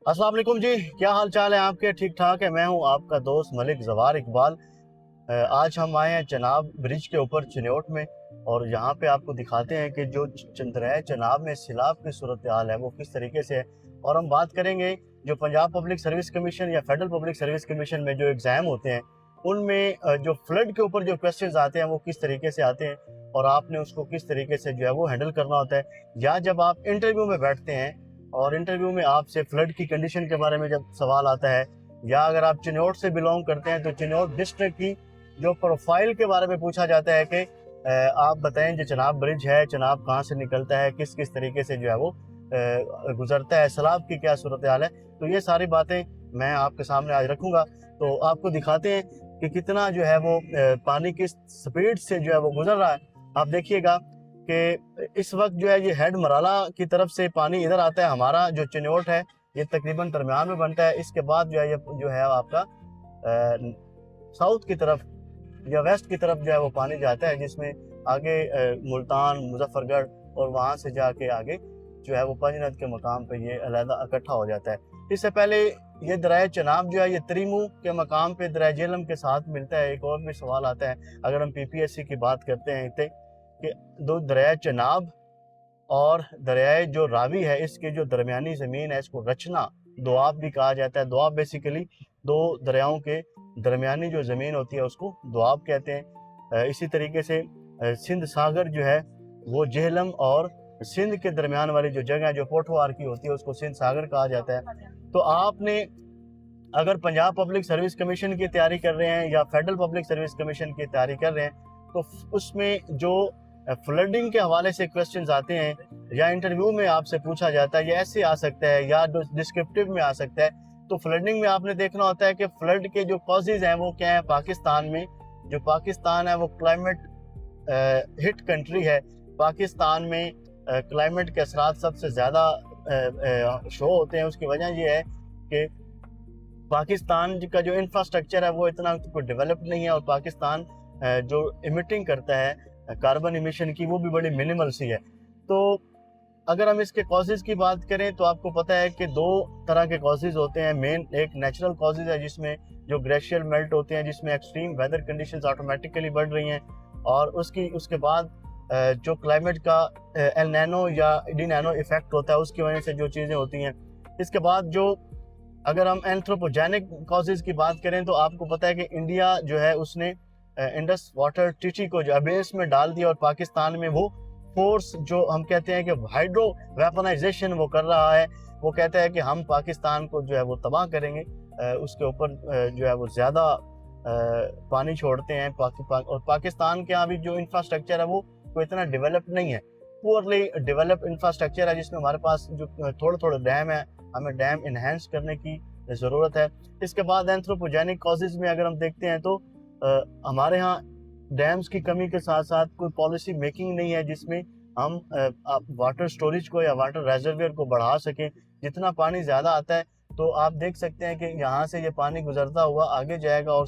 अस्सलाम वालेकुम जी, क्या हाल चाल है आपके? ठीक ठाक है। मैं हूं आपका दोस्त मलिक जवार इकबाल। आज हम आए हैं चनाब ब्रिज के ऊपर चिन्योट में, और यहाँ पे आपको दिखाते हैं कि जो दरिया चनाब में सैलाब की सूरत हाल है वो किस तरीके से है। और हम बात करेंगे जो पंजाब पब्लिक सर्विस कमीशन या फेडरल पब्लिक सर्विस कमीशन में जो एग्ज़ाम होते हैं उनमें जो फ्लड के ऊपर जो क्वेश्चंस आते हैं वो किस तरीके से आते हैं और आपने उसको किस तरीके से जो है वो हैंडल करना होता है। या जब आप इंटरव्यू में बैठते हैं और इंटरव्यू में आपसे फ्लड की कंडीशन के बारे में जब सवाल आता है, या अगर आप चिन्योट से बिलोंग करते हैं तो चिन्योट डिस्ट्रिक्ट की जो प्रोफाइल के बारे में पूछा जाता है कि आप बताएं जो चनाब ब्रिज है, चनाब कहाँ से निकलता है, किस किस तरीके से जो है वो गुजरता है, सैलाब की क्या सूरत हाल है। तो ये सारी बातें मैं आपके सामने आज रखूँगा। तो आपको दिखाते हैं कि कितना जो है वो पानी की स्पीड से जो है वो गुजर रहा है। आप देखिएगा कि इस वक्त जो है ये हेड मराला की तरफ से पानी इधर आता है। हमारा जो चिन्योट है ये तकरीबन दरमियान में बनता है। इसके बाद जो है ये जो है आपका साउथ की तरफ या वेस्ट की तरफ जो है वो पानी जाता है, जिसमें आगे मुल्तान, मुजफ्फरगढ़ और वहाँ से जाके आगे जो है वो पंजनद के मकाम पे ये अलहदा इकट्ठा हो जाता है। इससे पहले ये दरिया चनाब जो है ये त्रिमू के मकाम पे दरिया झेलम के साथ मिलता है। एक और भी सवाल आता है अगर हम पीपीएससी की बात करते हैं कि दो दरिया चनाब और दरियाए जो रावी है इसके जो दरमियानी ज़मीन है इसको रचना दोआब भी कहा जाता है। दोआब बेसिकली दो दरियाओं के दरमियानी जो ज़मीन होती है उसको दोआब कहते हैं। इसी तरीके से सिंध सागर जो है वो जेहलम और सिंध के दरमियान वाली जो जगह जो पोठवार की होती है उसको सिंध सागर कहा जाता है। तो आपने अगर पंजाब पब्लिक सर्विस कमीशन की तैयारी कर रहे हैं या फेडरल पब्लिक सर्विस कमीशन की तैयारी कर रहे हैं तो उसमें जो फ्लडिंग के हवाले से क्वेश्चंस आते हैं या इंटरव्यू में आपसे पूछा जाता है, ये ऐसे आ सकता है या डिस्क्रिप्टिव में आ सकता है। तो फ्लडिंग में आपने देखना होता है कि फ्लड के जो कॉजेज हैं वो क्या है। पाकिस्तान में जो पाकिस्तान है वो क्लाइमेट हिट कंट्री है। पाकिस्तान में क्लाइमेट के असरात सबसे ज़्यादा शो होते हैं। उसकी वजह ये है कि पाकिस्तान का जो इंफ्रास्ट्रक्चर है वो इतना कोई डेवलप नहीं है, और पाकिस्तान जो इमिटिंग करता है कार्बन इमिशन की वो भी बड़ी मिनिमल सी है। तो अगर हम इसके कॉजेज़ की बात करें तो आपको पता है कि दो तरह के कॉजेज़ होते हैं। मेन एक नेचुरल कॉजेज़ है जिसमें जो ग्लेशियर मेल्ट होते हैं, जिसमें एक्सट्रीम वेदर कंडीशंस ऑटोमेटिकली बढ़ रही हैं, और उसके बाद जो क्लाइमेट का एल नैनो या डी नैनो इफेक्ट होता है उसकी वजह से जो चीज़ें होती हैं। इसके बाद जो अगर हम एंथ्रोपोजेनिक कॉजेज़ की बात करें तो आपको पता है कि इंडिया जो है उसने इंडस वाटर ट्रीटी को जो अबेस में डाल दिया, और पाकिस्तान में वो फोर्स जो हम कहते हैं कि हाइड्रो वेपनाइजेशन वो कर रहा है। वो कहता है कि हम पाकिस्तान को जो है वो तबाह करेंगे, उसके ऊपर जो है वो ज़्यादा पानी छोड़ते हैं। और पाकिस्तान के यहाँ भी जो इंफ्रास्ट्रक्चर है वो कोई इतना डेवलप नहीं है, पुअरली डेवलप इंफ्रास्ट्रक्चर है, जिसमें हमारे पास जो थोड़े थोड़े डैम है, हमें डैम इन्हेंस करने की ज़रूरत है। इसके बाद एंथ्रोपोजेनिक कॉजेज़ में अगर हम देखते हैं तो हमारे यहाँ डैम्स की कमी के साथ साथ कोई पॉलिसी मेकिंग नहीं है जिसमें हम वाटर स्टोरेज को या वाटर रेजर्वियर को बढ़ा सकें। जितना पानी ज़्यादा आता है तो आप देख सकते हैं कि यहाँ से ये पानी गुजरता हुआ आगे जाएगा और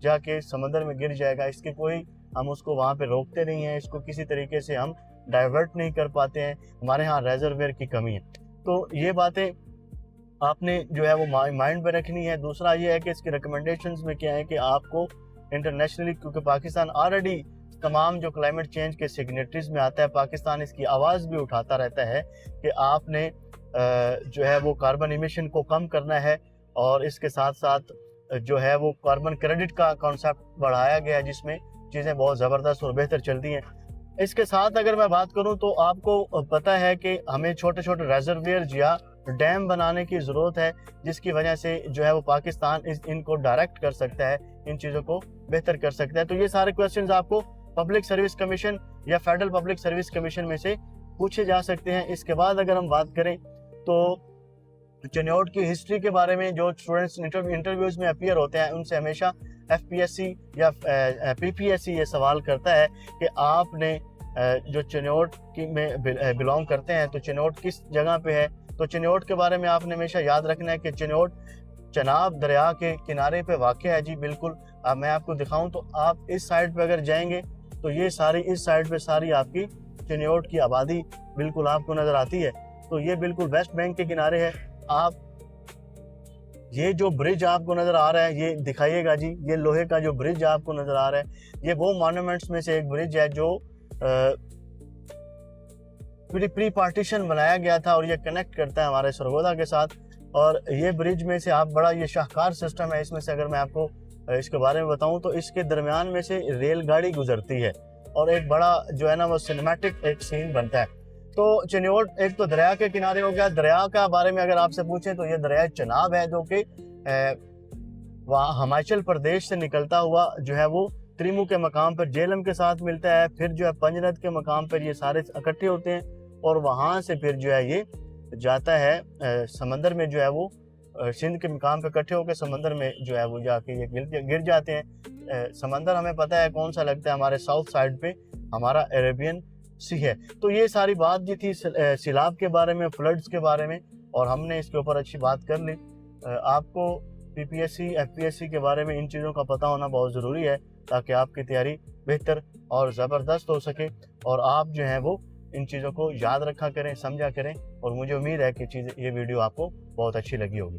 जाके समंदर में गिर जाएगा। इसके कोई हम उसको वहाँ पे रोकते नहीं हैं, इसको किसी तरीके से हम डाइवर्ट नहीं कर पाते हैं। हमारे यहाँ रेजर्वियर की कमी है। तो ये बातें आपने जो है वो माइंड में रखनी है। दूसरा ये है कि इसके रिकमेंडेशंस में क्या है कि आपको इंटरनेशनली, क्योंकि पाकिस्तान ऑलरेडी तमाम जो क्लाइमेट चेंज के सिग्नेटरीज में आता है, पाकिस्तान इसकी आवाज़ भी उठाता रहता है कि आपने जो है वो कार्बन इमिशन को कम करना है, और इसके साथ साथ जो है वो कार्बन क्रेडिट का कॉन्सेप्ट बढ़ाया गया है जिसमें चीज़ें बहुत ज़बरदस्त और बेहतर चलती हैं। इसके साथ अगर मैं बात करूं तो आपको पता है कि हमें छोटे छोटे रेजर्वियर या डैम बनाने की ज़रूरत है, जिसकी वजह से जो है वो पाकिस्तान इनको डायरेक्ट कर सकता है, इन चीज़ों को बेहतर कर सकता है। तो ये सारे क्वेश्चंस आपको पब्लिक सर्विस कमीशन या फेडरल पब्लिक सर्विस कमीशन में से पूछे जा सकते हैं। इसके बाद अगर हम बात करें तो चिन्योट की हिस्ट्री के बारे में जो स्टूडेंट्स इंटरव्यूज़ में अपीयर होते हैं उनसे हमेशा एफपीएससी या पीपीएससी ये सवाल करता है कि आपने जो चिन्योट की में बिलोंग करते हैं तो चिन्योट किस जगह पे है। तो चिन्योट के बारे में आपने हमेशा याद रखना है कि चिन्योट चनाब दरिया के किनारे पे वाक़ है जी, बिल्कुल। अब मैं आपको दिखाऊं तो आप इस साइड पे अगर जाएंगे तो ये सारी इस साइड पे सारी आपकी चिन्योट की आबादी बिल्कुल आपको नज़र आती है। तो ये बिल्कुल वेस्ट बैंक के किनारे है। आप ये जो ब्रिज आपको नज़र आ रहा है, ये दिखाइएगा जी, ये लोहे का जो ब्रिज आपको नज़र आ रहा है, ये वो मॉन्यूमेंट्स में से एक ब्रिज है जो प्री पार्टीशन बनाया गया था और ये कनेक्ट करता है हमारे सरगोदा के साथ। और ये ब्रिज में से आप बड़ा ये शाहकार सिस्टम है, इसमें से अगर मैं आपको इसके बारे में बताऊं तो इसके दरमियान में से रेलगाड़ी गुजरती है और एक बड़ा जो है ना वो सिनेमैटिक एक सीन बनता है। तो चिन्योट एक तो दरिया के किनारे हो गया। दरिया का बारे में अगर आपसे पूछें तो ये दरिया चनाब है जो कि वहाँ हिमाचल प्रदेश से निकलता हुआ जो है वो त्रिमू के मकाम पर जेलम के साथ मिलता है, फिर जो है पंजनद के मकाम पर ये सारे इकट्ठे होते हैं और वहाँ से फिर जो है ये जाता है समंदर में, जो है वो सिंध के मकाम पे इकट्ठे होकर समंदर में जो है वो जाके ये गिर जाते हैं। समंदर हमें पता है कौन सा लगता है, हमारे साउथ साइड पे हमारा अरेबियन सी है। तो ये सारी बात जो थी सैलाब के बारे में, फ्लड्स के बारे में, और हमने इसके ऊपर अच्छी बात कर ली। आपको पीपीएससी एफपीएससी के बारे में इन चीज़ों का पता होना बहुत ज़रूरी है ताकि आपकी तैयारी बेहतर और ज़बरदस्त हो सके और आप जो है वो इन चीज़ों को याद रखा करें, समझा करें। और मुझे उम्मीद है कि ये वीडियो आपको बहुत अच्छी लगी होगी।